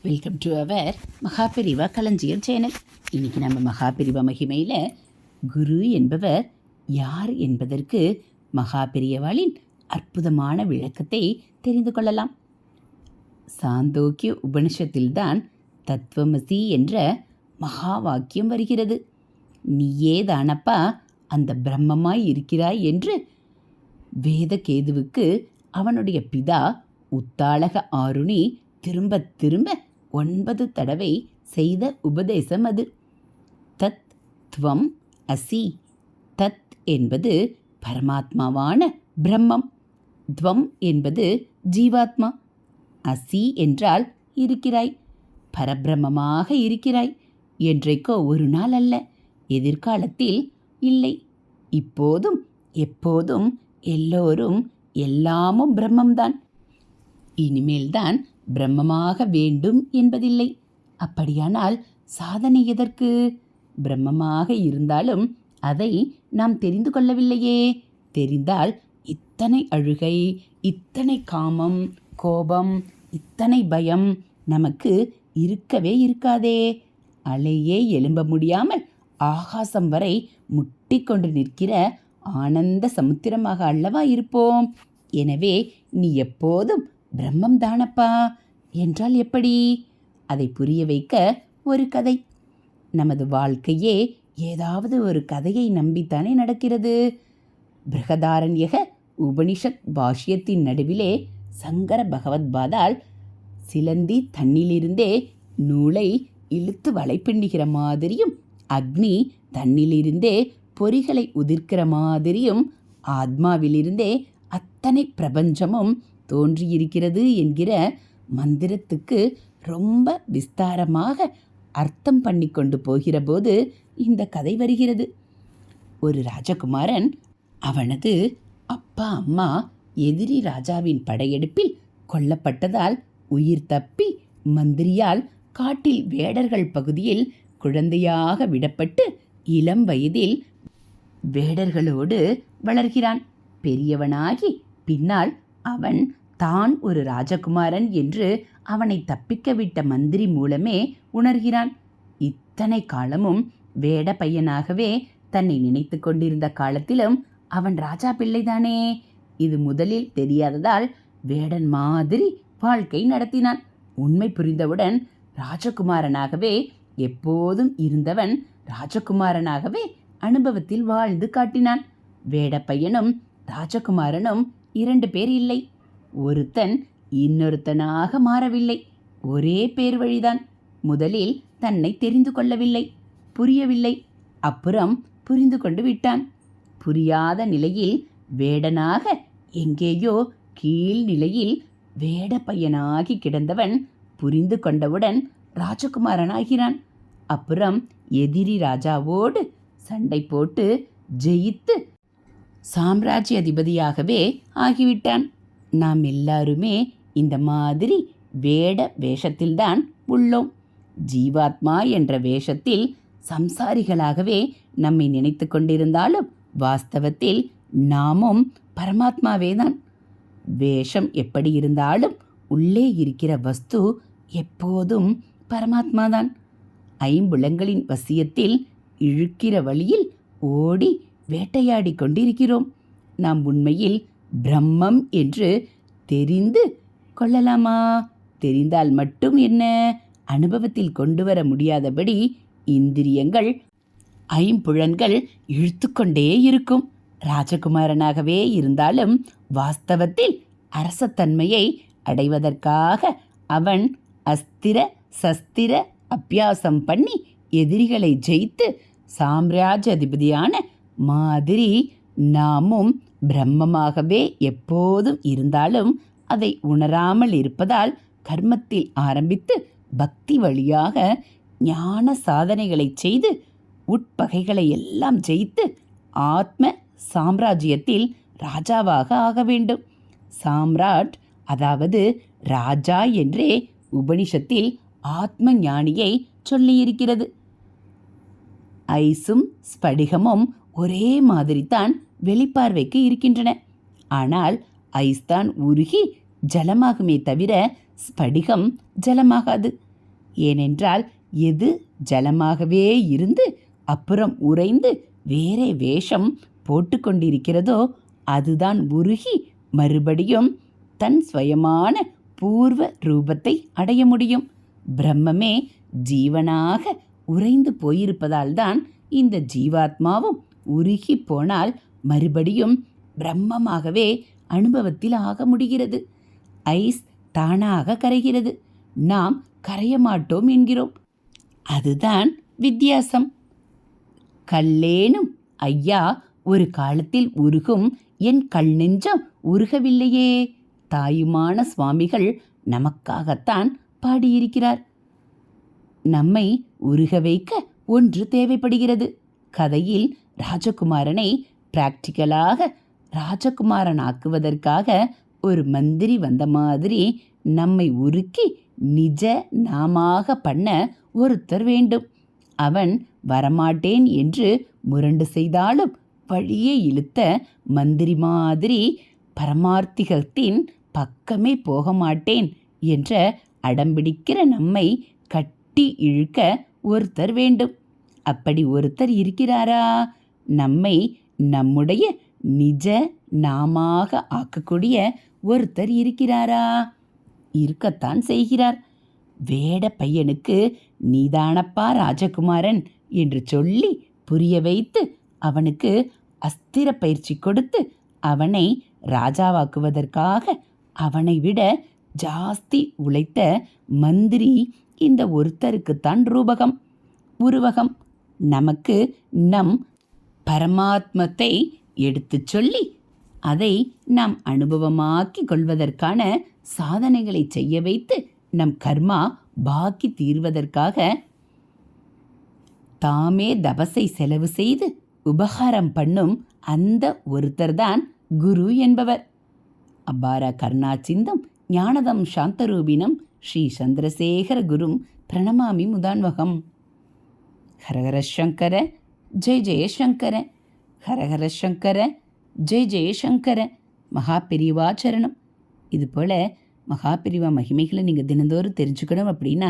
Welcome to our Maha Periyava களஞ்சியம் channel. இன்றைக்கி நம்ம மகாபெரிவா மகிமையில் குரு என்பவர் யார் என்பதற்கு மகாபெரியவாளின் அற்புதமான விளக்கத்தை தெரிந்து கொள்ளலாம். சாந்தோக்கிய உபனிஷத்தில்தான் தத்துவமசி என்ற மகா வாக்கியம் வருகிறது. நீயே தானப்பா அந்த பிரம்மமாய் இருக்கிறாய் என்று வேதகேதுவுக்கு அவனுடைய பிதா உத்தாளக ஆருணி திரும்ப திரும்ப 9 தடவை செய்த உபதேசம் அது. தத் துவம் அசி. தத் என்பது பரமாத்மாவான பிரம்மம், துவம் என்பது ஜீவாத்மா, அசி என்றால் இருக்கிறாய், பரபிரமமாக இருக்கிறாய். என்றைக்கோ ஒரு நாள் அல்ல, எதிர்காலத்தில் இல்லை, இப்போதும் எப்போதும் எல்லோரும் எல்லாமும் பிரம்மம்தான். இனிமேல்தான் பிரம்மமாக வேண்டும் என்பதில்லை. அப்படியானால் சாதனை எதற்கு? பிரம்மமாக இருந்தாலும் அதை நாம் தெரிந்து கொள்ளவில்லையே. தெரிந்தால் இத்தனை அழுகை, இத்தனை காமம், கோபம், இத்தனை பயம் நமக்கு இருக்கவே இருக்காதே. அலையே எழும்ப முடியாமல் ஆகாசம் வரை முட்டிக்கொண்டு நிற்கிற ஆனந்த சமுத்திரமாக அல்லவா இருப்போம். எனவே நீ எப்போதும் பிரம்மம் தானப்பா என்றால் எப்படி? அதை புரிய வைக்க ஒரு கதை. நமது வாழ்க்கையே ஏதாவது ஒரு கதையை நம்பித்தானே நடக்கிறது. பிருகதாரண்யக உபனிஷத் பாஷ்யத்தின் நடுவிலே சங்கர பகவத்பாதால் சிலந்தி தன்னிலிருந்தே நூலை இழுத்து வலைப்பின்னுகிற மாதிரியும், அக்னி தன்னிலிருந்தே பொறிகளை உதிர்க்கிற மாதிரியும், ஆத்மாவிலிருந்தே அத்தனை பிரபஞ்சமும் தோன்றியிருக்கிறது என்கிற மந்திரத்துக்கு ரொம்ப விஸ்தாரமாக அர்த்தம் பண்ணி கொண்டு போகிற போது இந்த கதை வருகிறது. ஒரு ராஜகுமாரன் அவனது அப்பா அம்மா எதிரி ராஜாவின் படையெடுப்பில் கொல்லப்பட்டதால் உயிர் தப்பி மந்திரியால் காட்டில் வேடர்கள் பகுதியில் குழந்தையாக விடப்பட்டு இளம் வயதில் வேடர்களோடு வளர்கிறான். பெரியவனாகி பின்னால் அவன் தான் ஒரு ராஜகுமாரன் என்று அவனை தப்பிக்க விட்ட மந்திரி மூலமே உணர்கிறான். இத்தனை காலமும் வேட பையனாகவே தன்னை நினைத்து கொண்டிருந்த காலத்திலும் அவன் ராஜா பிள்ளைதானே. இது முதலில் தெரியாததால் வேடன் மாதிரி வாழ்க்கை நடத்தினான். உண்மை புரிந்தவுடன் ராஜகுமாரனாகவே எப்போதும் இருந்தவன் ராஜகுமாரனாகவே அனுபவத்தில் வாழ்ந்து காட்டினான். வேட பையனும் ராஜகுமாரனும் 2 பேர் இல்லை. ஒருத்தன் இன்னொருத்தனாக மாறவில்லை. ஒரே பேர் வழிதான். முதலில் தன்னை தெரிந்து கொள்ளவில்லை, புரியவில்லை. அப்புறம் புரிந்து கொண்டு விட்டான். புரியாத நிலையில் வேடனாக எங்கேயோ கீழ்நிலையில் வேட பையனாகி கிடந்தவன் புரிந்து கொண்டவுடன் ராஜகுமாரனாகிறான். அப்புறம் எதிரி ராஜாவோடு சண்டை போட்டு ஜெயித்து சாம்ராஜ்ய அதிபதியாகவே ஆகிவிட்டான். நாம் எல்லாருமே இந்த மாதிரி வேட வேஷத்தில்தான் உள்ளோம். ஜீவாத்மா என்ற வேஷத்தில் சம்சாரிகளாகவே நம்மை நினைத்து கொண்டிருந்தாலும் வாஸ்தவத்தில் நாமும் பரமாத்மாவேதான். வேஷம் எப்படி இருந்தாலும் உள்ளே இருக்கிற வஸ்து எப்போதும் பரமாத்மாதான். ஐம்புலங்களின் வசியத்தில் இழுக்கிற வழியில் ஓடி வேட்டையாடி கொண்டிருக்கிறோம். நாம் உண்மையில் பிரம்மம் என்று தெரிந்து கொள்ளலாமா? தெரிந்தால் மட்டும் என்ன, அனுபவத்தில் கொண்டு வர முடியாதபடி இந்திரியங்கள், ஐம்புலன்கள் இழுத்து கொண்டே இருக்கும். ராஜகுமாரனாகவே இருந்தாலும் வாஸ்தவத்தில் அரசத்தன்மையை அடைவதற்காக அவன் அஸ்திர சஸ்திர அபியாசம் பண்ணி எதிரிகளை ஜெயித்து சாம்ராஜ்ய அதிபதியான மாதிரி நாமும் பிரம்மமாகவே எப்போதும் இருந்தாலும் அதை உணராமல் இருப்பதால் கர்மத்தில் ஆரம்பித்து பக்தி வழியாக ஞான சாதனைகளை செய்து உட்பகைகளை எல்லாம் ஜெயித்து ஆத்ம சாம்ராஜ்யத்தில் ராஜாவாக ஆக வேண்டும். சாம்ராட் அதாவது ராஜா என்றே உபனிஷத்தில் ஆத்ம ஞானியை சொல்லியிருக்கிறது. ஐஸும் ஸ்படிகமும் ஒரே மாதிரித்தான் வெளிப்பார்வைக்கு இருக்கின்றன. ஆனால் ஐஸ்தான் உருகி ஜலமாகுமே தவிர ஸ்படிகம் ஜலமாகாது. ஏனென்றால் எது ஜலமாகவே இருந்து அப்புறம் உறைந்து வேறே வேஷம் போட்டுக்கொண்டிருக்கிறதோ அதுதான் உருகி மறுபடியும் தன் சுயமான பூர்வ ரூபத்தை அடைய முடியும். பிரம்மமே ஜீவனாக உறைந்து போயிருப்பதால் தான் இந்த ஜீவாத்மாவும் உருகி போனால் மறுபடியும் பிரம்மமாகவே அனுபவத்தில் ஆக முடிகிறது. ஐஸ் தானாக கரைகிறது, நாம் கரைய மாட்டோம் என்கிறோம். அதுதான் வித்தியாசம். கல்லேனும் ஐயா ஒரு காலத்தில் உருகும் என் கல் நெஞ்சம் உருகவில்லையே. தாயுமான சுவாமிகள் நமக்காகத்தான் பாடியிருக்கிறார். நம்மை உருக வைக்க ஒன்று தேவைப்படுகிறது. கதையில் ராஜகுமாரனை பிராக்டிக்கலாக ராஜகுமாரனாக்குவதற்காக ஒரு மந்திரி வந்த மாதிரி நம்மை உருக்கி நிஜ நாமாக பண்ண ஒருத்தர் வேண்டும். அவன் வரமாட்டேன் என்று முரண்டு செய்தாலும் வழியே இழுத்த மந்திரி மாதிரி பரமார்த்திகத்தின் பக்கமே போக மாட்டேன் என்ற அடம்பிடிக்கிற நம்மை கட்டி இழுக்க ஒருத்தர் வேண்டும். அப்படி ஒருத்தர் இருக்கிறாரா? நம்மை நம்முடைய நிஜ நாமாக ஆக்கக்கூடிய ஒருத்தர் இருக்கிறாரா? இருக்கத்தான் செய்கிறார். வேட பையனுக்கு நீதானப்பா ராஜகுமாரன் என்று சொல்லி புரிய வைத்து அவனுக்கு அஸ்திர பயிற்சி கொடுத்து அவனை ராஜாவாக்குவதற்காக அவனை விட ஜாஸ்தி உழைத்த மந்திரி இந்த ஒருத்தருக்குத்தான் உருவகம். நமக்கு நம் பரமாத்மத்தை எடுத்து சொல்லி அதை நாம் அனுபவமாக்கி கொள்வதற்கான சாதனைகளை செய்ய வைத்து நம் கர்மா பாக்கி தீர்வதற்காக தாமே தபசை செலவு செய்து உபகாரம் பண்ணும் அந்த ஒருத்தர்தான் குரு என்பவர். அபார கருணா சிந்தம் ஞானதம் சாந்தரூபினம் ஸ்ரீ சந்திரசேகர குரும் பிரணமாமி முதான்வகம். ஹரஹர சங்கர ஜெய ஜெயசங்கர, ஹரஹர சங்கர ஜெய ஜெயசங்கர. மகாபிரிவாச்சரணம். இதுபோல் மகாபிரிவா மகிமைகளை நீங்கள் தினந்தோறும் தெரிஞ்சுக்கணும் அப்படின்னா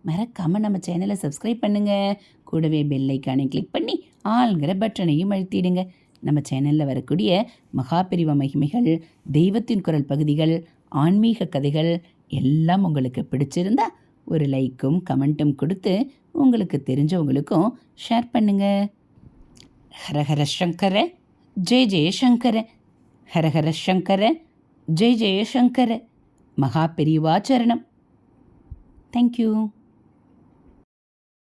மறக்காமல் நம்ம சேனலை சப்ஸ்கிரைப் பண்ணுங்கள். கூடவே பெல் ஐக்கானை கிளிக் பண்ணி ஆள்ங்கிற பட்டனையும் அழுத்திடுங்க. நம்ம சேனலில் வரக்கூடிய மகாபிரிவா மகிமைகள், தெய்வத்தின் குரல் பகுதிகள், ஆன்மீக கதைகள் எல்லாம் உங்களுக்கு பிடிச்சிருந்தா ஒரு லைக்கும் கமெண்ட்டும் கொடுத்து உங்களுக்கு தெரிஞ்சவங்களுக்கும் ஷேர் பண்ணுங்கள். ஹரஹர சங்கர ஜெய ஜெயசங்கர, ஹரஹர சங்கர ஜெய ஜெயசங்கர. மகாபிரிவாச்சரணம். தேங்க்யூ.